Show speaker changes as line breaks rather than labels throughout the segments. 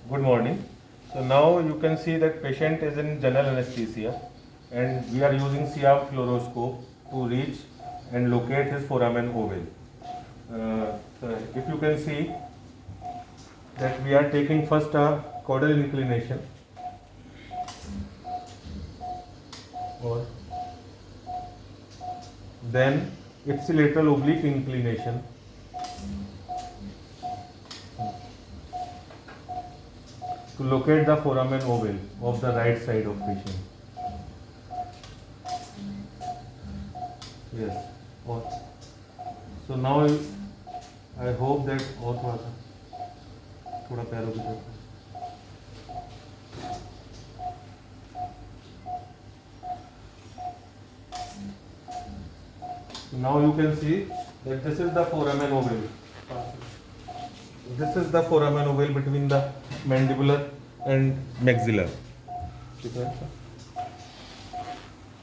Good morning. So now you can see that patient is in general anesthesia and we are using Siam fluoroscope to reach and locate his foramen ovale. So if you can see that we are taking first a caudal inclination or then ipsilateral oblique inclination to locate the foramen ovale of the right side of patient. Yes. और so now I hope that और थोड़ा पैरों की तरफ. Now you can see that this is the foramen ovale. This is the foramen ovale between the mandibular and maxillar.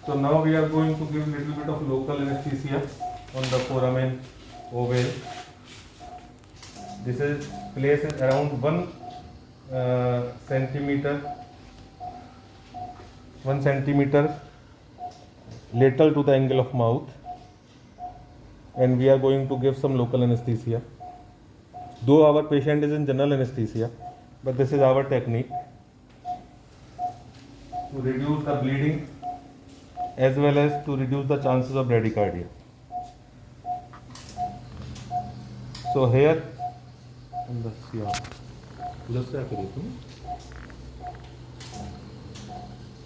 So now we are going to give little bit of local anesthesia on the foramen ovale. This is placed around 1 centimeter lateral to the angle of mouth, and we are going to give some local anesthesia. Though our patient is in general anesthesia, but this is our technique to reduce the bleeding as well as to reduce the chances of bradycardia. So here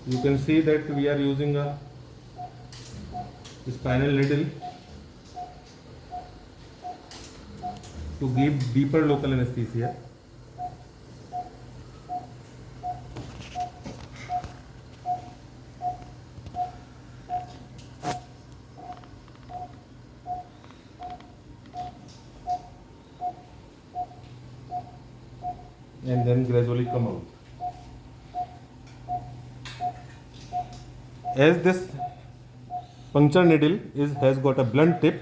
you can see that we are using a spinal needle to give deeper local anesthesia. And then gradually come out. As this puncture needle has got a blunt tip,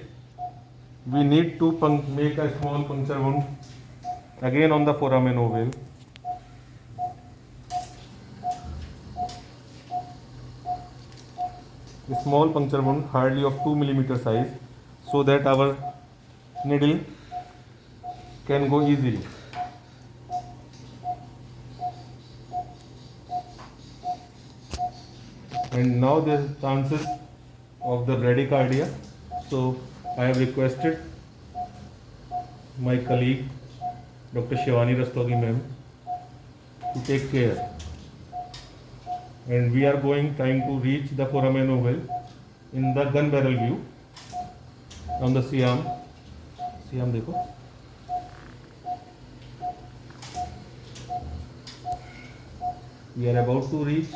we need to make a small puncture wound again on the foramen ovale. A small puncture wound, hardly of 2 millimeter size, so that our needle can go easily. And now there is chances of the bradycardia, so I have requested my colleague Dr. Shivani Rastogi ma'am to take care, and we are trying to reach the foramen ovale in the gun barrel view on the Siam देखो. We are about to reach.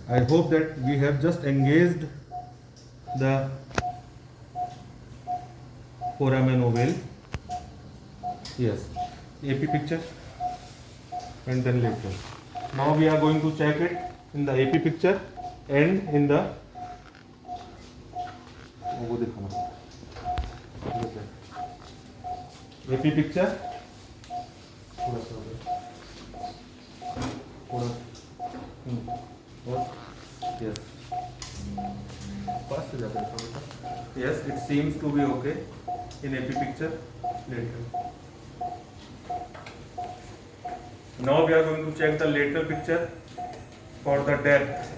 I hope that we have just engaged the foramen ovale. Yes, AP picture and then lateral. Now we are going to check it in the AP picture and in the AP picture. Yes. Yes, it seems to be okay in AP picture lateral. Now we are going to check the lateral picture for the depth.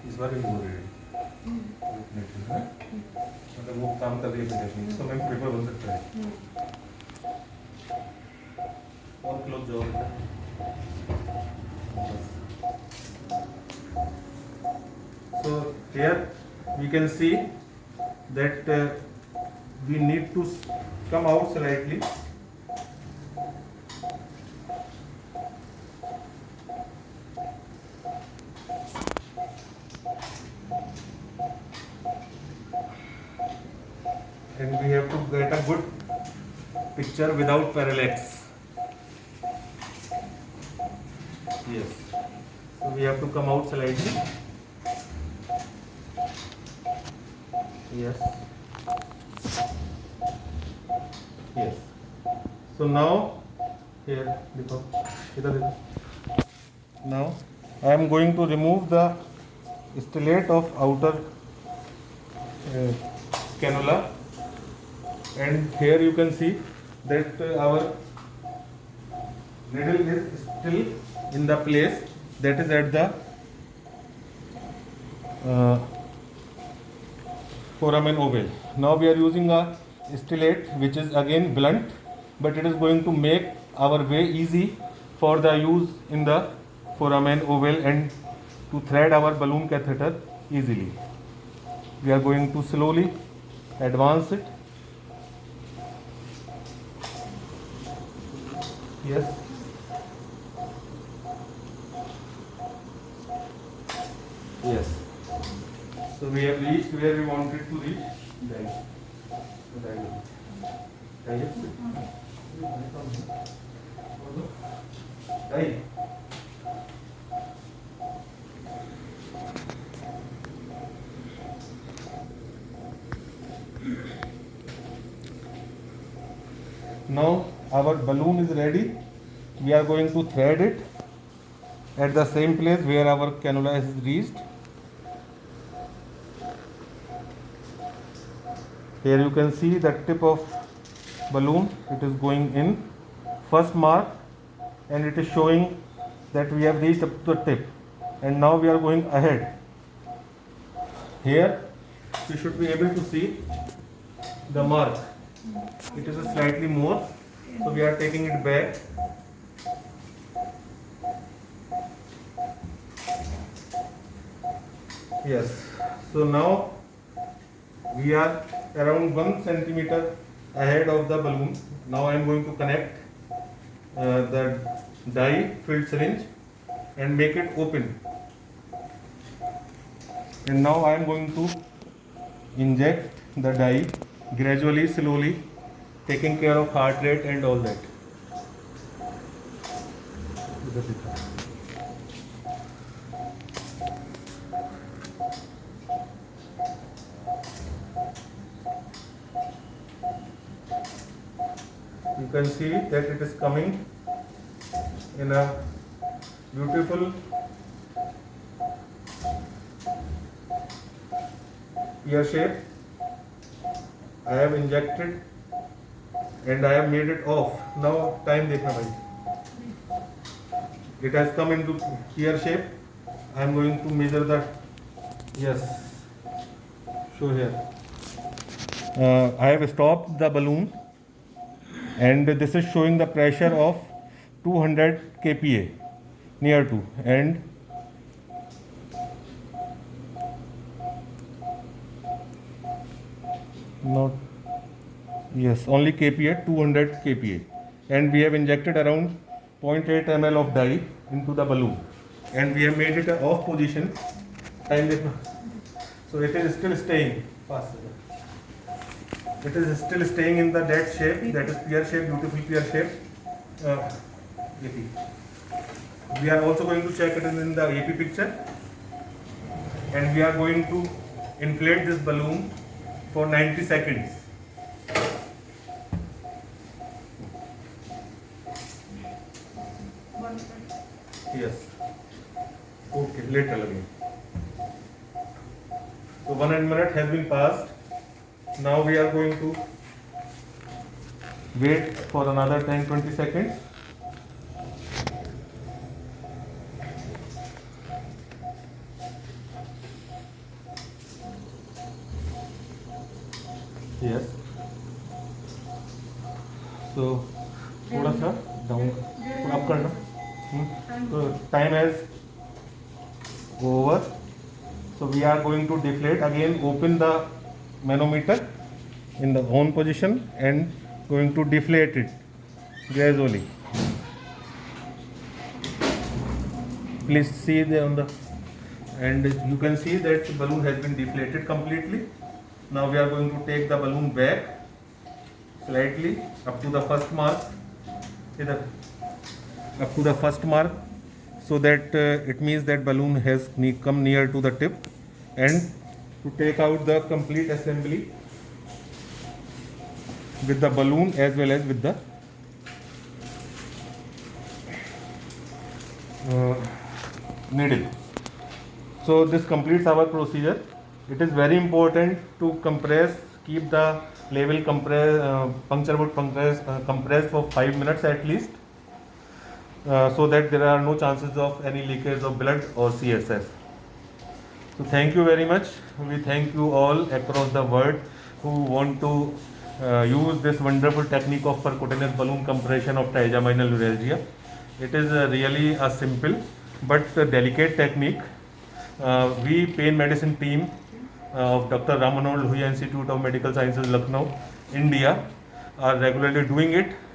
इस बार भी बोल रही है मतलब वो काम कर रही है टेक्निक, तो मैं पेपर बन सकता है और क्लोज जाओ. So here we can see that we need to come out slightly. And we have to get a good picture without parallax. Yes. So we have to come out slightly. Yes. Yes. So now here, देखो, इधर देखो. Now I am going to remove the stellate of outer cannula, and here you can see that our needle is still in the place that is at the foramen ovale. Now we are using a stellate which is again blunt, but it is going to make our way easy for the use in the foramen ovale and to thread our balloon catheter easily. We are going to slowly advance it. Yes. Yes. So we have reached where we wanted to reach. Now our balloon is ready. We are going to thread it at the same place where our cannula is reached. Here you can see the tip of balloon. It is going in first mark, and it is showing that we have reached up to the tip, and now we are going ahead. Here you should be able to see the mark. It is slightly more, so we are taking it back. Yes. So now we are around 1 centimeter ahead of the balloon. Now I am going to connect the dye filled syringe and make it open. And now I am going to inject the dye gradually, slowly, taking care of heart rate and all that. You can see that it is coming in a beautiful pear shape. I have injected and I have made it off. Now time देखना भाई. It has come into pear shape. I am going to measure the, yes, show here. I have stopped the balloon, and this is showing the pressure of 200 kPa, near to, and not, yes, only kPa, 200 kPa, and we have injected around 0.8 ml of dye into the balloon, and we have made it a off position. So it is still staying. It is still staying in the dead shape, that is pear shape, beautiful pear shape. We are also going to check it in the AP picture, and we are going to inflate this balloon for 90 seconds. Yes. Okay, later again. So 1 minute has been passed. Now we are going to wait for another 10-20 seconds. Yes. So थोड़ा सा down up करना. So time is over. So we are going to deflate again. Open the manometer in the on position and going to deflate it gradually. Please see the on the, and you can see that the balloon has been deflated completely. Now we are going to take the balloon back slightly up to the first mark. Up to the first mark. so that it means that balloon has come near to the tip. And to take out the complete assembly with the balloon as well as with the needle. So this completes our procedure. It is very important to compress, keep the level puncture wood compressed for 5 minutes at least, so that there are no chances of any leakage of blood or CSF. So thank you very much. We thank you all across the world who want to use this wonderful technique of percutaneous balloon compression of trigeminal neuralgia. It is really a simple but delicate technique. We pain medicine team of Dr. Ram Manohar Lohia Institute of Medical Sciences, Lucknow, India, are regularly doing it